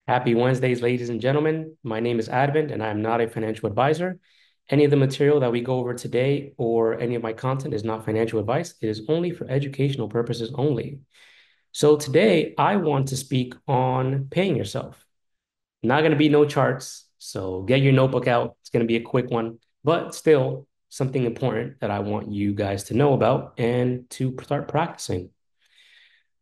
Happy Wednesdays, ladies and gentlemen. My name is Advent, and I am not a financial advisor. Any of the material that we go over today or any of my content is not financial advice. It is only for educational purposes only. So today, I want to speak on paying yourself. Not going to be no charts, so get your notebook out. It's going to be a quick one, but still something important that I want you guys to know about and to start practicing.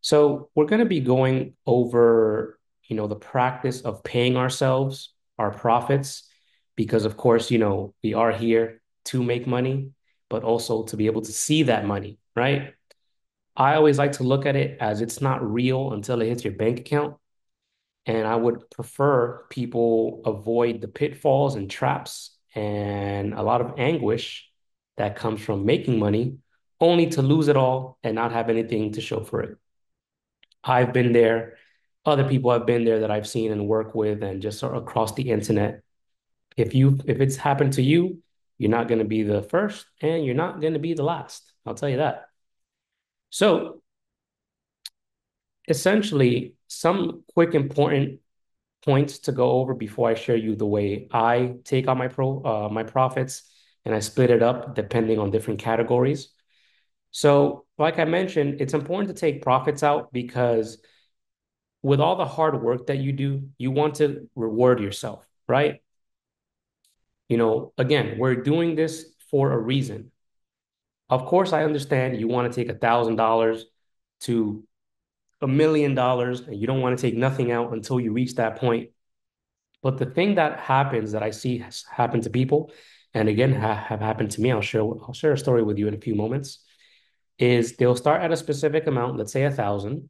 So we're going to be going over, the practice of paying ourselves, our profits, because of course, we are here to make money, but also to be able to see that money, right? I always like to look at it as it's not real until it hits your bank account. And I would prefer people avoid the pitfalls and traps and a lot of anguish that comes from making money, only to lose it all and not have anything to show for it. I've been there. Other people have been there that I've seen and work with and just sort of across the internet. If it's happened to you, you're not going to be the first and you're not going to be the last. I'll tell you that. So essentially, some quick important points to go over before I share you the way I take on my profits and I split it up depending on different categories. So, like I mentioned, it's important to take profits out because with all the hard work that you do, you want to reward yourself, right? Again, we're doing this for a reason. Of course, I understand you want to take $1,000 to $1 million and you don't want to take nothing out until you reach that point. But the thing that happens that I see has happened to people, and again have happened to me, I'll share a story with you in a few moments, is they'll start at a specific amount, let's say 1,000,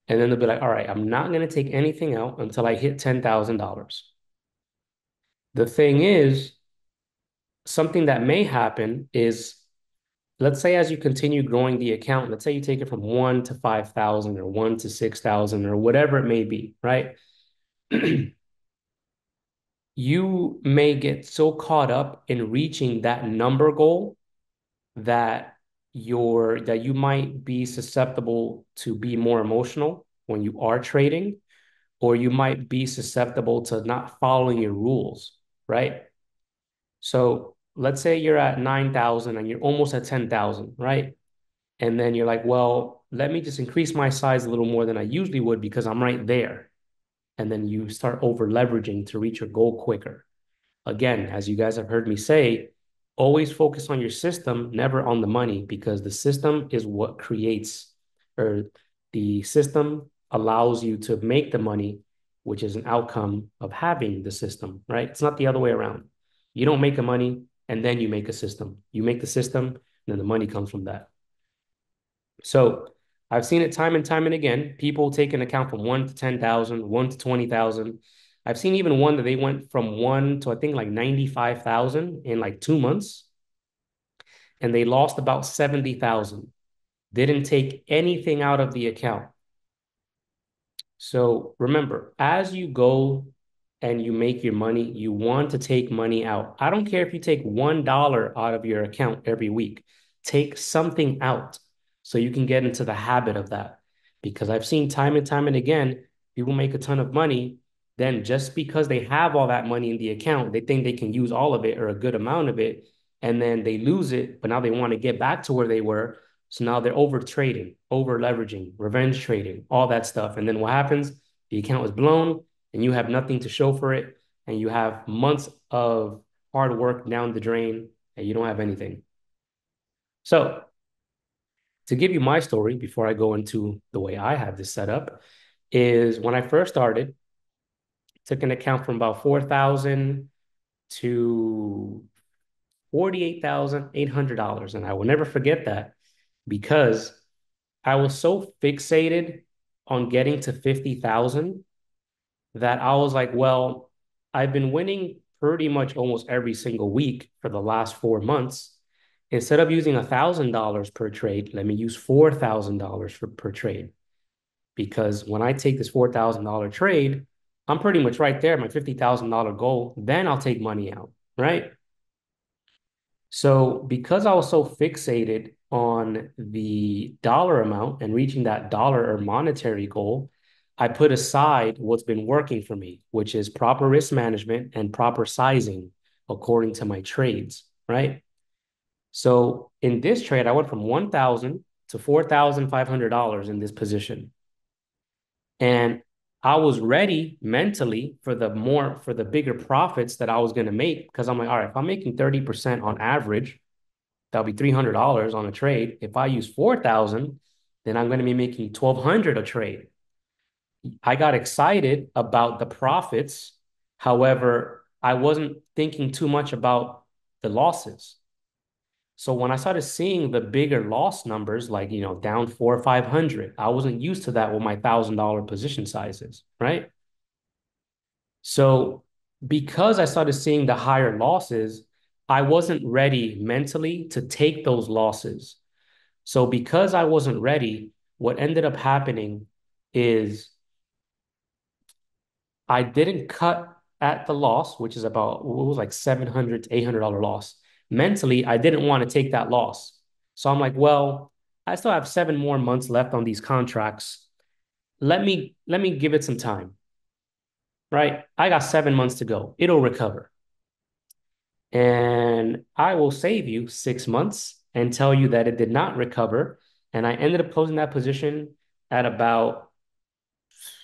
and then they'll be like, all right, I'm not going to take anything out until I hit $10,000. The thing is, something that may happen is, let's say as you continue growing the account, let's say you take it from 1 to 5,000 or 1 to 6,000 or whatever it may be, right? You may get so caught up in reaching that number goal that you might be susceptible to be more emotional when you are trading, or you might be susceptible to not following your rules, right? So let's say you're at 9,000 and you're almost at 10,000, right? And then you're like, well, let me just increase my size a little more than I usually would because I'm right there. And then you start over leveraging to reach your goal quicker. Again, as you guys have heard me say, always focus on your system, never on the money, because the system is what creates, or the system allows you to make the money, which is an outcome of having the system, right? It's not the other way around. You don't make the money and then you make a system. You make the system, and then the money comes from that. So I've seen it time and time and again. People take an account from 1 to 10,000, 1 to 20,000. I've seen even one that they went from one to I think like 95,000 in like 2 months, and they lost about 70,000. Didn't take anything out of the account. So remember, as you go and you make your money, you want to take money out. I don't care if you take $1 out of your account every week. Take something out so you can get into the habit of that. Because I've seen time and time and again, people make a ton of money. Then just because they have all that money in the account, they think they can use all of it or a good amount of it, and then they lose it, but now they want to get back to where they were. So now they're over trading, over leveraging, revenge trading, all that stuff. And then what happens? The account is blown and you have nothing to show for it. And you have months of hard work down the drain and you don't have anything. So to give you my story before I go into the way I have this set up, is when I first started, took an account from about 4,000 to $48,800. And I will never forget that because I was so fixated on getting to 50,000 that I was like, well, I've been winning pretty much almost every single week for the last 4 months. Instead of using $1,000 per trade, let me use $4,000 per trade. Because when I take this $4,000 trade, I'm pretty much right there, my $50,000 goal. Then I'll take money out, right? So because I was so fixated on the dollar amount and reaching that dollar or monetary goal, I put aside what's been working for me, which is proper risk management and proper sizing according to my trades, right? So in this trade, I went from 1,000 to $4,500 in this position. And I was ready mentally for the bigger profits that I was going to make because I'm like, all right, if I'm making 30% on average, that'll be $300 on a trade. If I use 4,000, then I'm going to be making 1,200 a trade. I got excited about the profits. However, I wasn't thinking too much about the losses. So when I started seeing the bigger loss numbers, like, down four or 500, I wasn't used to that with my $1,000 position sizes, right? So because I started seeing the higher losses, I wasn't ready mentally to take those losses. So because I wasn't ready, what ended up happening is I didn't cut at the loss, which is about, what was like $700 to $800 loss. Mentally, I didn't want to take that loss. So I'm like, well, I still have 7 more months left on these contracts. Let me give it some time, right? I got 7 months to go. It'll recover. And I will save you 6 months and tell you that it did not recover. And I ended up closing that position at about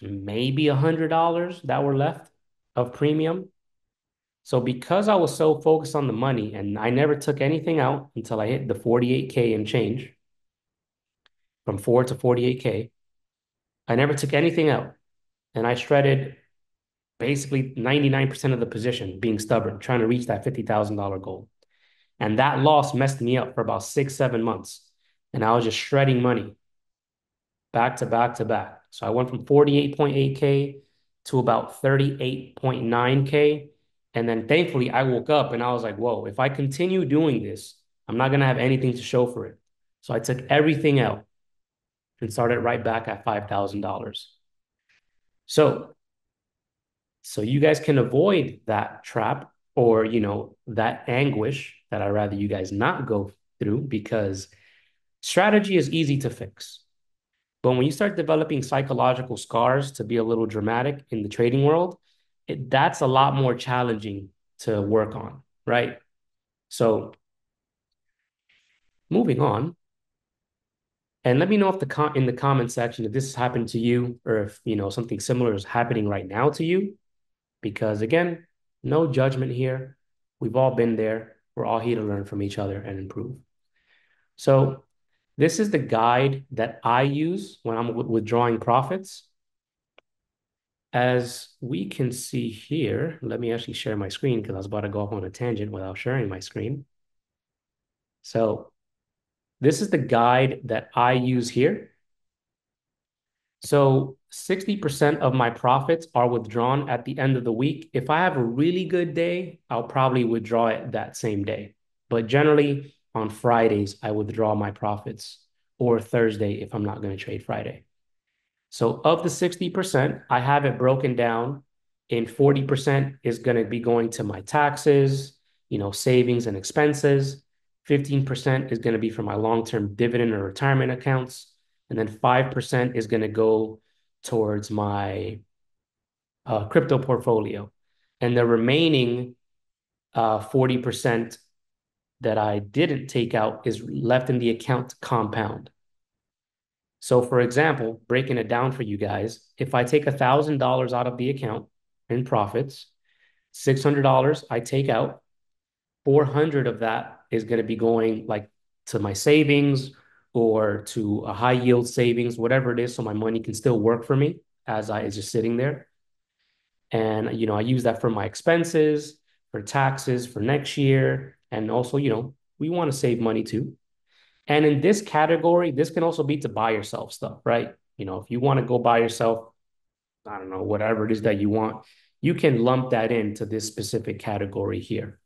maybe $100 that were left of premium. So because I was so focused on the money and I never took anything out until I hit the 48K and change from 4 to 48K, I never took anything out. And I shredded basically 99% of the position, being stubborn, trying to reach that $50,000 goal. And that loss messed me up for about 6, 7 months. And I was just shredding money back to back to back. So I went from 48.8K to about 38.9K. And then thankfully I woke up and I was like, whoa, if I continue doing this, I'm not going to have anything to show for it. So I took everything out and started right back at $5,000. So, so you guys can avoid that trap or, that anguish that I'd rather you guys not go through because strategy is easy to fix. But when you start developing psychological scars to be a little dramatic in the trading world, that's a lot more challenging to work on, right? So moving on, and let me know if in the comment section if this has happened to you or if something similar is happening right now to you. Because again, no judgment here. We've all been there. We're all here to learn from each other and improve. So this is the guide that I use when I'm withdrawing profits. As we can see here, let me actually share my screen because I was about to go off on a tangent without sharing my screen. So this is the guide that I use here. So 60% of my profits are withdrawn at the end of the week. If I have a really good day, I'll probably withdraw it that same day. But generally on Fridays, I withdraw my profits or Thursday if I'm not going to trade Friday. So of the 60%, I have it broken down in 40% is going to be going to my taxes, savings and expenses. 15% is going to be for my long-term dividend or retirement accounts. And then 5% is going to go towards my crypto portfolio. And the remaining 40% that I didn't take out is left in the account to compound. So for example, breaking it down for you guys, if I take $1,000 out of the account in profits, $600 I take out, 400 of that is going to be going like to my savings or to a high yield savings, whatever it is, so my money can still work for me as it's just sitting there. And I use that for my expenses, for taxes for next year, and also we want to save money too. And in this category, this can also be to buy yourself stuff, right? If you want to go buy yourself, I don't know, whatever it is that you want, you can lump that into this specific category here.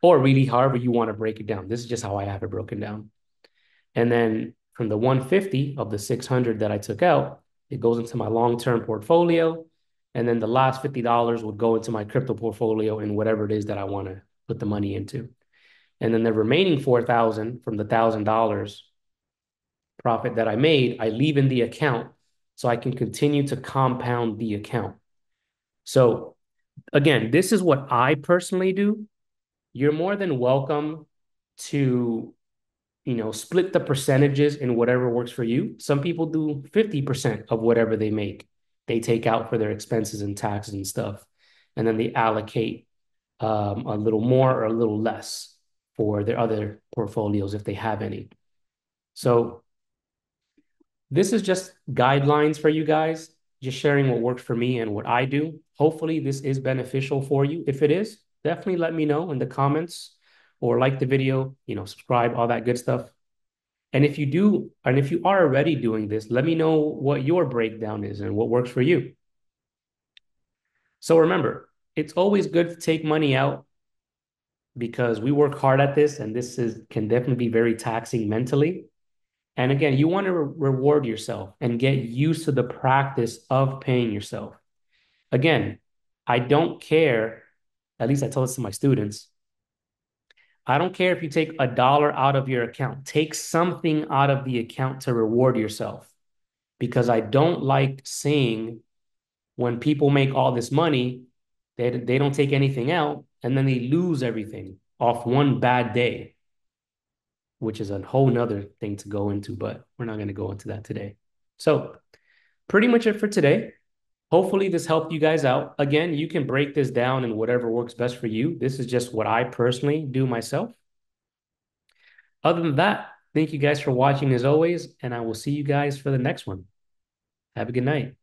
Or really, however you want to break it down. This is just how I have it broken down. And then from the 150 of the 600 that I took out, it goes into my long-term portfolio. And then the last $50 would go into my crypto portfolio and whatever it is that I want to put the money into. And then the remaining 4,000 from the $1,000 profit that I made, I leave in the account so I can continue to compound the account. So again, this is what I personally do. You're more than welcome to, split the percentages in whatever works for you. Some people do 50% of whatever they make. They take out for their expenses and taxes and stuff. And then they allocate a little more or a little less for their other portfolios if they have any. So this is just guidelines for you guys, just sharing what works for me and what I do. Hopefully, this is beneficial for you. If it is, definitely let me know in the comments or like the video, subscribe, all that good stuff. And if you do, and if you are already doing this, let me know what your breakdown is and what works for you. So remember, it's always good to take money out because we work hard at this and this is can definitely be very taxing mentally. And again, you want to reward yourself and get used to the practice of paying yourself. Again, I don't care, at least I tell this to my students, I don't care if you take $1 out of your account, take something out of the account to reward yourself because I don't like seeing when people make all this money, they don't take anything out and then they lose everything off one bad day, which is a whole nother thing to go into, but we're not going to go into that today. So pretty much it for today. Hopefully this helped you guys out. Again, you can break this down in whatever works best for you. This is just what I personally do myself. Other than that, thank you guys for watching as always, and I will see you guys for the next one. Have a good night.